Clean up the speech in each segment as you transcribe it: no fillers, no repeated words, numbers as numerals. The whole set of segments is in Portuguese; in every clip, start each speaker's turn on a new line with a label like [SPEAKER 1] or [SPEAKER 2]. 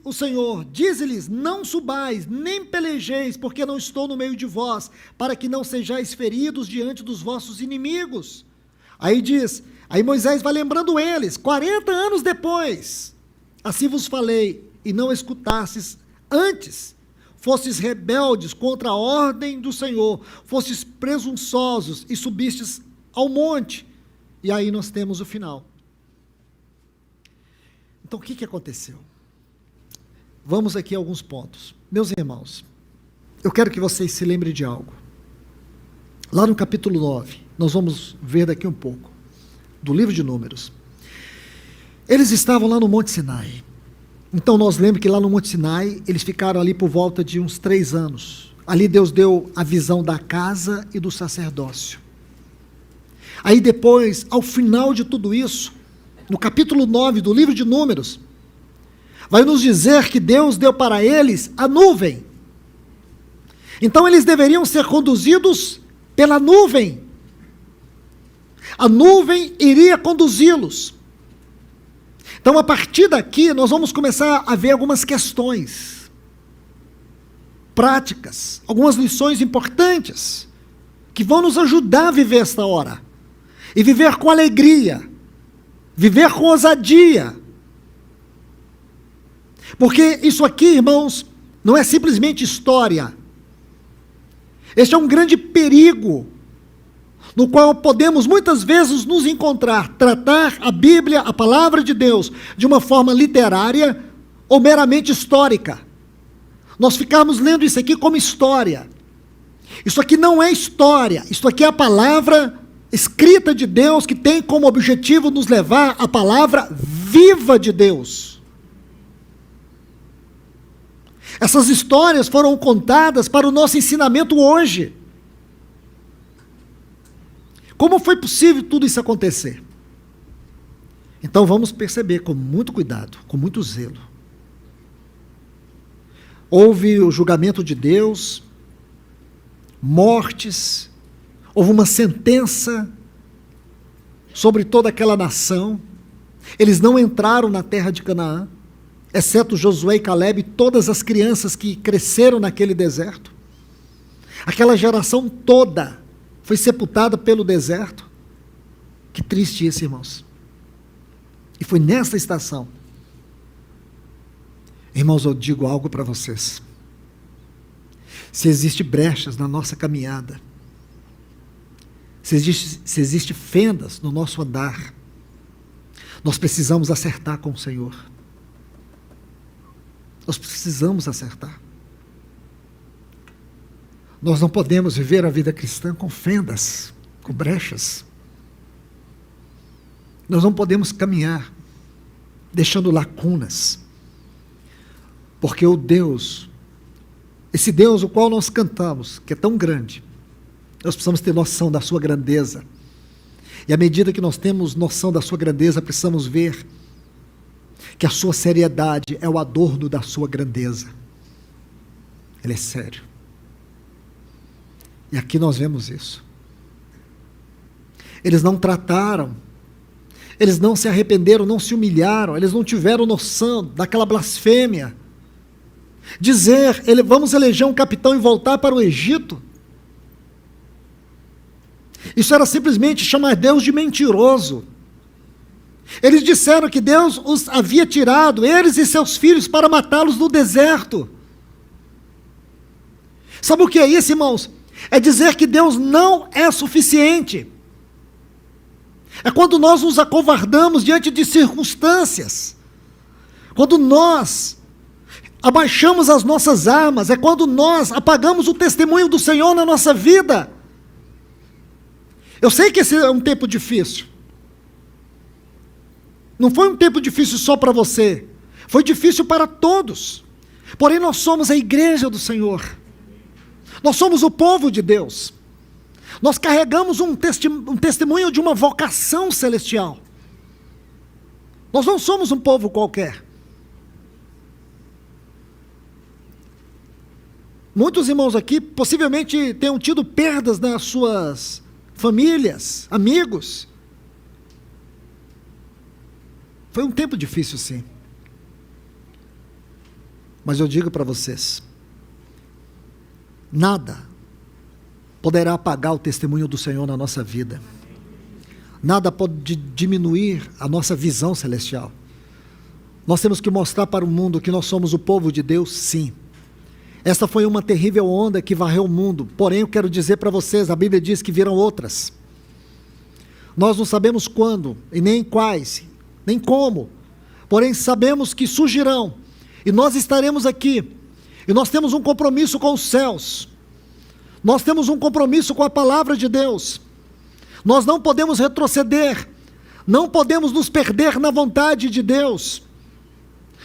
[SPEAKER 1] o Senhor, dize-lhes, não subais, nem pelejeis, porque não estou no meio de vós, para que não sejais feridos diante dos vossos inimigos. Aí Moisés vai lembrando eles, 40 anos depois, assim vos falei, e não escutastes antes, fostes rebeldes contra a ordem do Senhor, fostes presunçosos e subistes ao monte. E aí nós temos o final. Então o que aconteceu? Vamos aqui a alguns pontos. Meus irmãos, eu quero que vocês se lembrem de algo. Lá no capítulo 9, nós vamos ver daqui um pouco, do livro de Números. Eles estavam lá no Monte Sinai. Então nós lembramos que lá no Monte Sinai, eles ficaram ali por volta de uns 3 anos. Ali Deus deu a visão da casa e do sacerdócio. Aí depois, ao final de tudo isso, no capítulo 9 do livro de Números, vai nos dizer que Deus deu para eles a nuvem. Então eles deveriam ser conduzidos pela nuvem. A nuvem iria conduzi-los. Então a partir daqui nós vamos começar a ver algumas questões práticas, algumas lições importantes, que vão nos ajudar a viver esta hora. E viver com alegria, viver com ousadia. Porque isso aqui, irmãos, não é simplesmente história. Este é um grande perigo, no qual podemos muitas vezes nos encontrar, tratar a Bíblia, a palavra de Deus, de uma forma literária ou meramente histórica. Nós ficarmos lendo isso aqui como história. Isso aqui não é história, isso aqui é a palavra escrita de Deus, que tem como objetivo nos levar à palavra viva de Deus. Essas histórias foram contadas para o nosso ensinamento hoje. Como foi possível tudo isso acontecer? Então vamos perceber com muito cuidado, com muito zelo. Houve o julgamento de Deus, mortes, houve uma sentença sobre toda aquela nação. Eles não entraram na terra de Canaã, exceto Josué e Calebe, todas as crianças que cresceram naquele deserto. Aquela geração toda foi sepultada pelo deserto. Que triste isso, irmãos. E foi nessa estação. Irmãos, eu digo algo para vocês. Se existe brechas na nossa caminhada, se existe fendas no nosso andar, nós precisamos acertar com o Senhor. Nós precisamos acertar. Nós não podemos viver a vida cristã com fendas, com brechas. Nós não podemos caminhar deixando lacunas. Porque o Deus, esse Deus o qual nós cantamos, que é tão grande, nós precisamos ter noção da sua grandeza. E à medida que nós temos noção da sua grandeza, precisamos ver que a sua seriedade é o adorno da sua grandeza. Ele é sério. E aqui nós vemos isso. Eles não trataram, eles não se arrependeram, não se humilharam, eles não tiveram noção daquela blasfêmia. Dizer, vamos eleger um capitão e voltar para o Egito. Isso era simplesmente chamar Deus de mentiroso. Eles disseram que Deus os havia tirado, eles e seus filhos, para matá-los no deserto. Sabe o que é isso, irmãos? É dizer que Deus não é suficiente. É quando nós nos acovardamos diante de circunstâncias. Quando nós abaixamos as nossas armas, é quando nós apagamos o testemunho do Senhor na nossa vida. Eu sei que esse é um tempo difícil. Não foi um tempo difícil só para você, foi difícil para todos. Porém, nós somos a igreja do Senhor. Nós somos o povo de Deus. Nós carregamos um testemunho de uma vocação celestial. Nós não somos um povo qualquer. Muitos irmãos aqui possivelmente tenham tido perdas nas suas famílias, amigos. Foi um tempo difícil, sim. Mas eu digo para vocês, nada poderá apagar o testemunho do Senhor na nossa vida. Nada pode diminuir a nossa visão celestial. Nós temos que mostrar para o mundo que nós somos o povo de Deus, sim. Esta foi uma terrível onda que varreu o mundo. Porém, eu quero dizer para vocês, a Bíblia diz que virão outras. Nós não sabemos quando, e nem quais, nem como. Porém, sabemos que surgirão. E nós estaremos aqui. E nós temos um compromisso com os céus. Nós temos um compromisso com a palavra de Deus. Nós não podemos retroceder. Não podemos nos perder na vontade de Deus.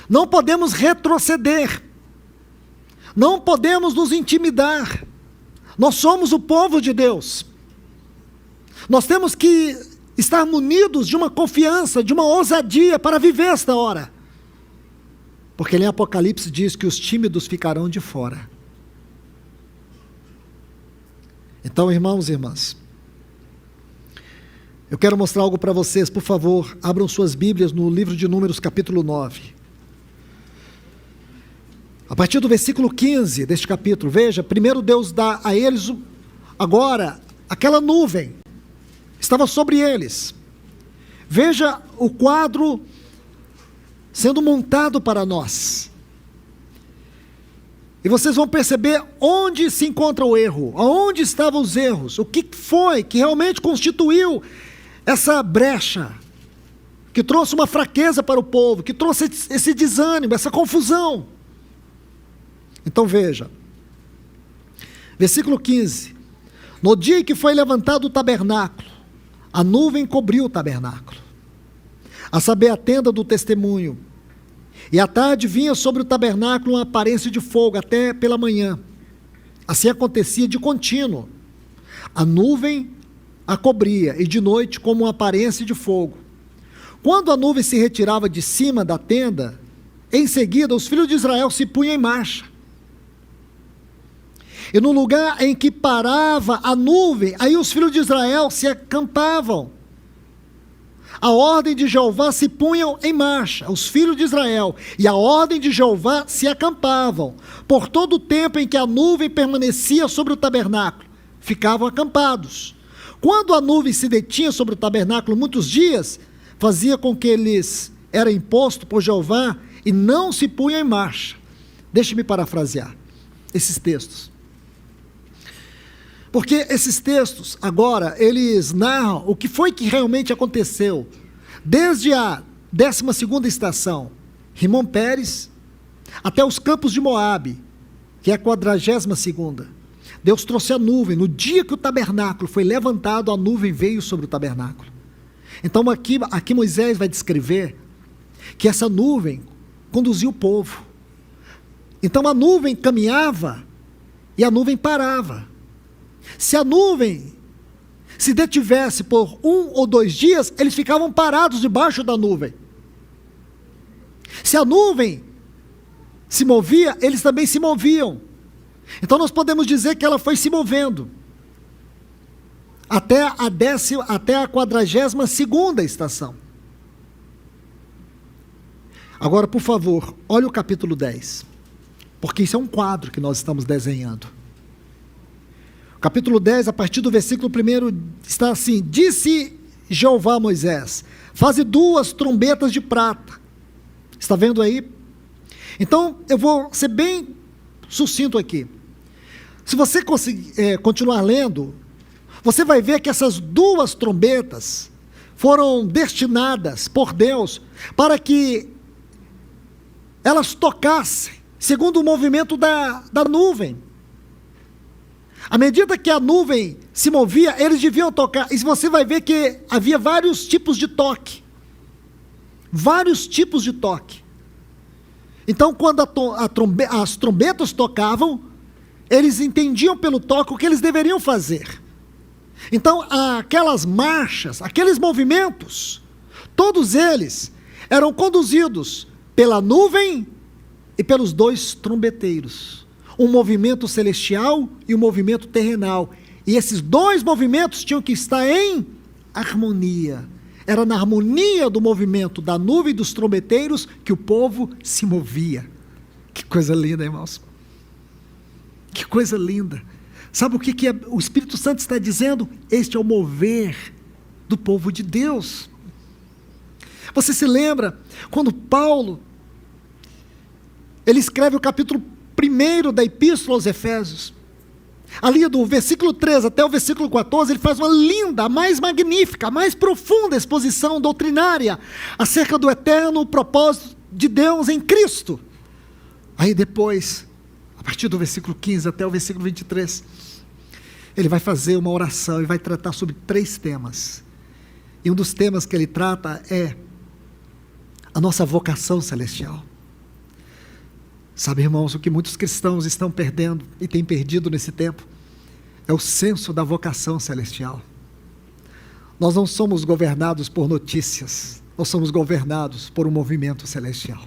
[SPEAKER 1] Não podemos retroceder. Não podemos nos intimidar. Nós somos o povo de Deus. Nós temos que estar munidos de uma confiança, de uma ousadia para viver esta hora. Porque em Apocalipse diz que os tímidos ficarão de fora. Então, irmãos e irmãs, eu quero mostrar algo para vocês. Por favor, abram suas Bíblias no livro de Números, capítulo 9. A partir do versículo 15 deste capítulo, veja, primeiro Deus dá a eles, agora, aquela nuvem, estava sobre eles. Veja o quadro sendo montado para nós. E vocês vão perceber onde se encontra o erro, aonde estavam os erros, o que foi que realmente constituiu essa brecha, que trouxe uma fraqueza para o povo, que trouxe esse desânimo, essa confusão. Então veja, versículo 15, no dia em que foi levantado o tabernáculo, a nuvem cobriu o tabernáculo, a saber, a tenda do testemunho, e à tarde vinha sobre o tabernáculo uma aparência de fogo até pela manhã. Assim acontecia de contínuo, a nuvem a cobria, e de noite como uma aparência de fogo. Quando a nuvem se retirava de cima da tenda, em seguida os filhos de Israel se punham em marcha. E no lugar em que parava a nuvem, aí os filhos de Israel se acampavam. A ordem de Jeová se punham em marcha, os filhos de Israel, e a ordem de Jeová se acampavam. Por todo o tempo em que a nuvem permanecia sobre o tabernáculo, ficavam acampados. Quando a nuvem se detinha sobre o tabernáculo muitos dias, fazia com que eles era imposto por Jeová e não se punham em marcha. Deixe-me parafrasear esses textos. Porque esses textos, agora, eles narram o que foi que realmente aconteceu. Desde a 12ª estação, Rimon Pérez, até os campos de Moabe, que é a 42ª. Deus trouxe a nuvem. No dia que o tabernáculo foi levantado, a nuvem veio sobre o tabernáculo. Então aqui Moisés vai descrever que essa nuvem conduziu o povo. Então a nuvem caminhava e a nuvem parava. Se a nuvem se detivesse por 1 ou 2 dias, eles ficavam parados debaixo da nuvem. Se a nuvem se movia, eles também se moviam. Então nós podemos dizer que ela foi se movendo até a 42ª estação. Agora, por favor, olha o capítulo 10, porque isso é um quadro que nós estamos desenhando. Capítulo 10, a partir do versículo 1, está assim: disse Jeová a Moisés, faze 2 trombetas de prata. Está vendo aí? Então, eu vou ser bem sucinto aqui. Se você conseguir, continuar lendo, você vai ver que essas 2 trombetas foram destinadas por Deus para que elas tocassem segundo o movimento da nuvem. À medida que a nuvem se movia, eles deviam tocar. E você vai ver que havia vários tipos de toque. Vários tipos de toque. Então, quando as trombetas tocavam, eles entendiam pelo toque o que eles deveriam fazer. Então, aquelas marchas, aqueles movimentos, todos eles eram conduzidos pela nuvem e pelos 2 trombeteiros. Um movimento celestial e um movimento terrenal. E esses 2 movimentos tinham que estar em harmonia. Era na harmonia do movimento da nuvem e dos trombeteiros que o povo se movia. Que coisa linda, irmãos. Que coisa linda. Sabe o que o Espírito Santo está dizendo? Este é o mover do povo de Deus. Você se lembra quando Paulo, ele escreve o capítulo 1 da Epístola aos Efésios. Ali do versículo 3 até o versículo 14, ele faz uma linda, a mais magnífica, a mais profunda exposição doutrinária acerca do eterno propósito de Deus em Cristo. Aí depois, a partir do versículo 15 até o versículo 23, ele vai fazer uma oração e vai tratar sobre 3 temas. E um dos temas que ele trata é a nossa vocação celestial. Sabe, irmãos, o que muitos cristãos estão perdendo e têm perdido nesse tempo é o senso da vocação celestial. Nós não somos governados por notícias, nós somos governados por um movimento celestial.